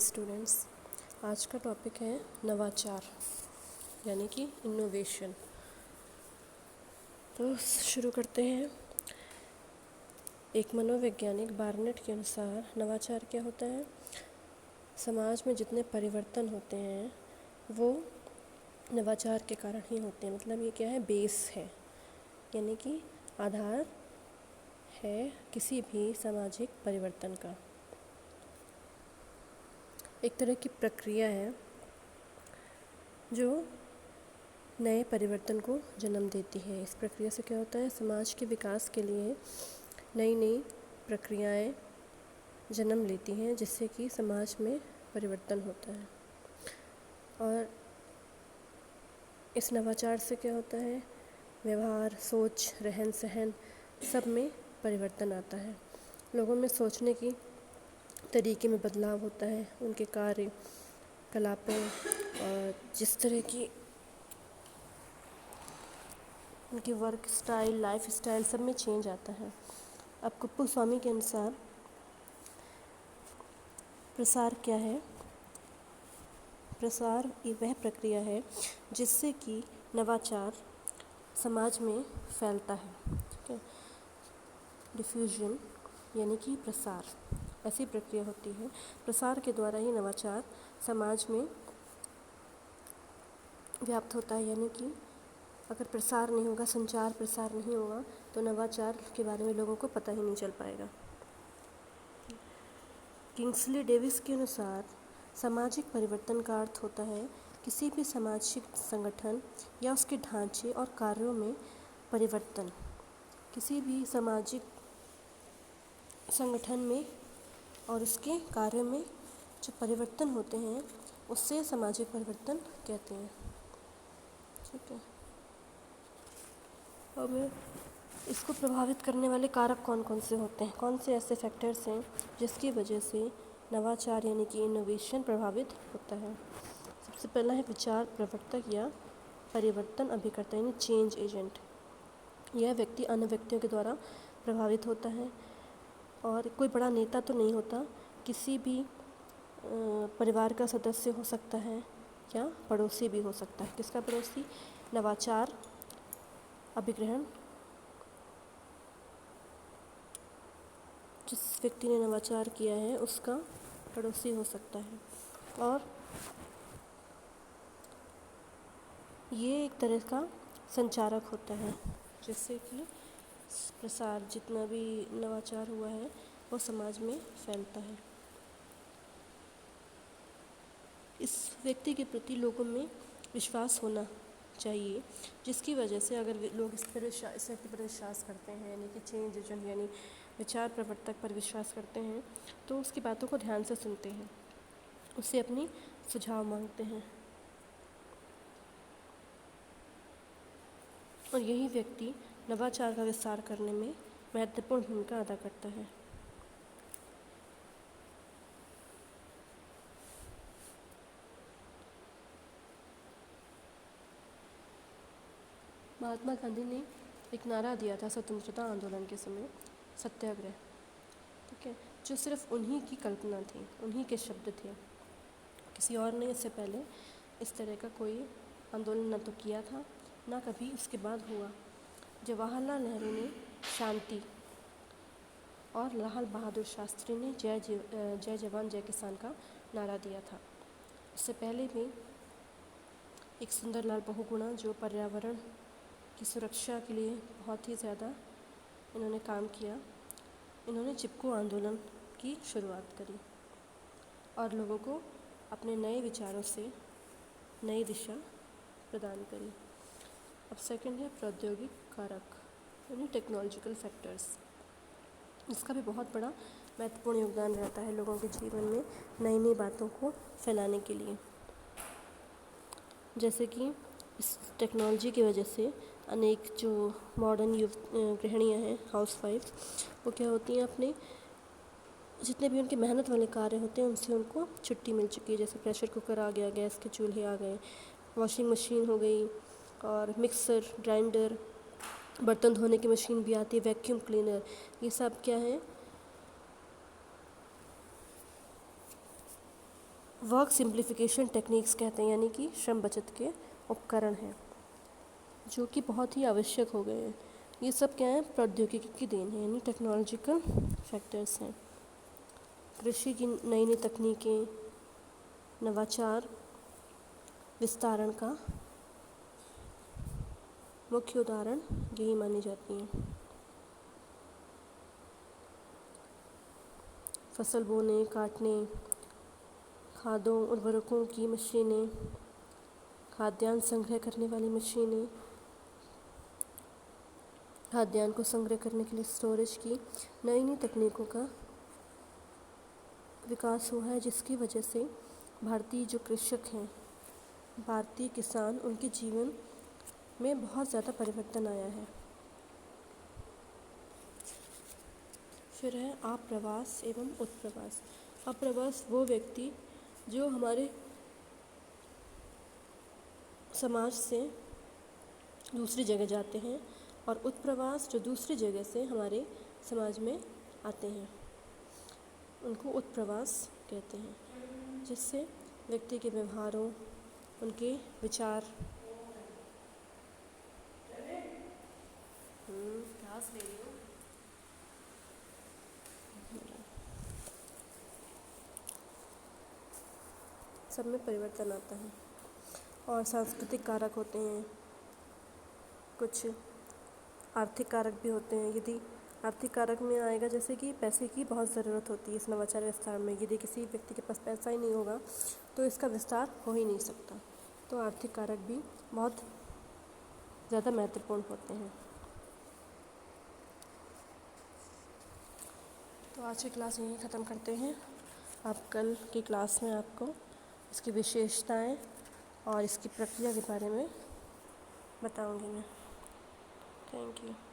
Students, आज का topic है नवाचार यानी कि इनोवेशन। तो शुरू करते हैं। एक मनोवैज्ञानिक बार्नेट के अनुसार नवाचार क्या होता है? समाज में जितने परिवर्तन होते हैं वो नवाचार के कारण ही होते हैं। मतलब ये क्या है? बेस है, यानी कि आधार है किसी भी सामाजिक परिवर्तन का। एक तरह की प्रक्रिया है जो नए परिवर्तन को जन्म देती है। इस प्रक्रिया से क्या होता है? समाज के विकास के लिए नई नई प्रक्रियाएं जन्म लेती हैं, जिससे कि समाज में परिवर्तन होता है। और इस नवाचार से क्या होता है? व्यवहार, सोच, रहन सहन सब में परिवर्तन आता है। लोगों में सोचने की तरीके में बदलाव होता है, उनके कार्य कलापों और जिस तरह की उनकी वर्क स्टाइल, लाइफ स्टाइल सब में चेंज आता है। अब कुप्पू-स्वामी के अनुसार प्रसार क्या है? प्रसार ये वह प्रक्रिया है जिससे कि नवाचार समाज में फैलता है। ठीक है, डिफ्यूजन यानी कि प्रसार, ऐसी प्रक्रिया होती है। प्रसार के द्वारा ही नवाचार समाज में व्याप्त होता है। यानी कि अगर प्रसार नहीं होगा, संचार प्रसार नहीं होगा, तो नवाचार के बारे में लोगों को पता ही नहीं चल पाएगा। किंग्सले डेविस के अनुसार सामाजिक परिवर्तन का अर्थ होता है किसी भी सामाजिक संगठन या उसके ढांचे और कार्यों में परिवर्तन। किसी भी सामाजिक संगठन में और उसके कार्यों में जो परिवर्तन होते हैं उससे सामाजिक परिवर्तन कहते हैं। ठीक है, अब इसको प्रभावित करने वाले कारक कौन कौन से होते हैं? कौन से ऐसे फैक्टर्स हैं जिसकी वजह से नवाचार यानी कि इनोवेशन प्रभावित होता है? सबसे पहला है विचार प्रवर्तक या परिवर्तन अभिकर्ता यानी चेंज एजेंट। यह व्यक्ति अन्य व्यक्तियों के द्वारा प्रभावित होता है और कोई बड़ा नेता तो नहीं होता, किसी भी परिवार का सदस्य हो सकता है या पड़ोसी भी हो सकता है। किसका पड़ोसी? नवाचार अभिग्रहण, जिस व्यक्ति ने नवाचार किया है उसका पड़ोसी हो सकता है। और ये एक तरह का संचारक होता है जिससे कि प्रसार, जितना भी नवाचार हुआ है वो समाज में फैलता है। इस व्यक्ति के प्रति लोगों में विश्वास होना चाहिए, जिसकी वजह से अगर लोग इस व्यक्ति पर विश्वास करते हैं, यानी कि चेंज एजेंट यानी विचार प्रवर्तक पर विश्वास करते हैं, तो उसकी बातों को ध्यान से सुनते हैं, उससे अपनी सुझाव मांगते हैं और यही व्यक्ति नवाचार का विस्तार करने में महत्वपूर्ण भूमिका अदा करता है। महात्मा गांधी ने एक नारा दिया था स्वतंत्रता आंदोलन के समय, सत्याग्रह। ठीक है, जो सिर्फ उन्हीं की कल्पना थी, उन्हीं के शब्द थे, किसी और ने इससे पहले इस तरह का कोई आंदोलन न तो किया था, ना कभी उसके बाद हुआ। जवाहरलाल नेहरू ने शांति और लाल बहादुर शास्त्री ने जय जवान जय किसान का नारा दिया था। इससे पहले भी एक सुंदरलाल बहुगुणा जो पर्यावरण की सुरक्षा के लिए बहुत ही ज़्यादा इन्होंने काम किया, इन्होंने चिपको आंदोलन की शुरुआत करी और लोगों को अपने नए विचारों से नई दिशा प्रदान करी। अब सेकंड है प्रौद्योगिक कारक यानी टेक्नोलॉजिकल फैक्टर्स। इसका भी बहुत बड़ा महत्वपूर्ण योगदान रहता है लोगों के जीवन में नई नई बातों को फैलाने के लिए। जैसे कि इस टेक्नोलॉजी की वजह से अनेक जो मॉडर्न गृहिणियाँ हैं, हाउसवाइफ, वो क्या होती हैं, अपने जितने भी उनके मेहनत वाले कार्य होते हैं उनसे उनको छुट्टी मिल चुकी है। जैसे प्रेशर कुकर आ गया, गैस के चूल्हे आ गए, वॉशिंग मशीन हो गई और मिक्सर, ग्राइंडर, बर्तन धोने की मशीन भी आती है, वैक्यूम क्लीनर। ये सब क्या है? वर्क सिंप्लीफिकेशन टेक्निक्स कहते हैं, यानी कि श्रम बचत के उपकरण हैं जो कि बहुत ही आवश्यक हो गए हैं। ये सब क्या है, प्रौद्योगिकी की देन है, यानी टेक्नोलॉजिकल फैक्टर्स हैं। कृषि की नई नई तकनीकें, नवाचार, विस्तारण का मुख्य उदाहरण यही मानी जाती हैं। फसल बोने, काटने, खादों उर्वरकों की मशीनें, खाद्यान्न संग्रह करने वाली मशीनें, खाद्यान्न को संग्रह करने के लिए स्टोरेज की नई नई तकनीकों का विकास हुआ है, जिसकी वजह से भारतीय जो कृषक हैं, भारतीय किसान, उनके जीवन में बहुत ज़्यादा परिवर्तन आया है। फिर है आप्रवास एवं उत्प्रवास। आप्रवास वो व्यक्ति जो हमारे समाज से दूसरी जगह जाते हैं, और उत्प्रवास जो दूसरी जगह से हमारे समाज में आते हैं, उनको उत्प्रवास कहते हैं, जिससे व्यक्ति के व्यवहारों, उनके विचार क्लास ले रही हूँ, सब में परिवर्तन आता है। और सांस्कृतिक कारक होते हैं, कुछ आर्थिक कारक भी होते हैं। यदि आर्थिक कारक में आएगा, जैसे कि पैसे की बहुत ज़रूरत होती है इस नवाचार विस्तार में। यदि किसी व्यक्ति के पास पैसा ही नहीं होगा तो इसका विस्तार हो ही नहीं सकता। तो आर्थिक कारक भी बहुत ज़्यादा महत्वपूर्ण होते हैं। तो आज की क्लास यहीं ख़त्म करते हैं। अब कल की क्लास में आपको इसकी विशेषताएं और इसकी प्रक्रिया के बारे में बताऊंगी मैं। Thank you.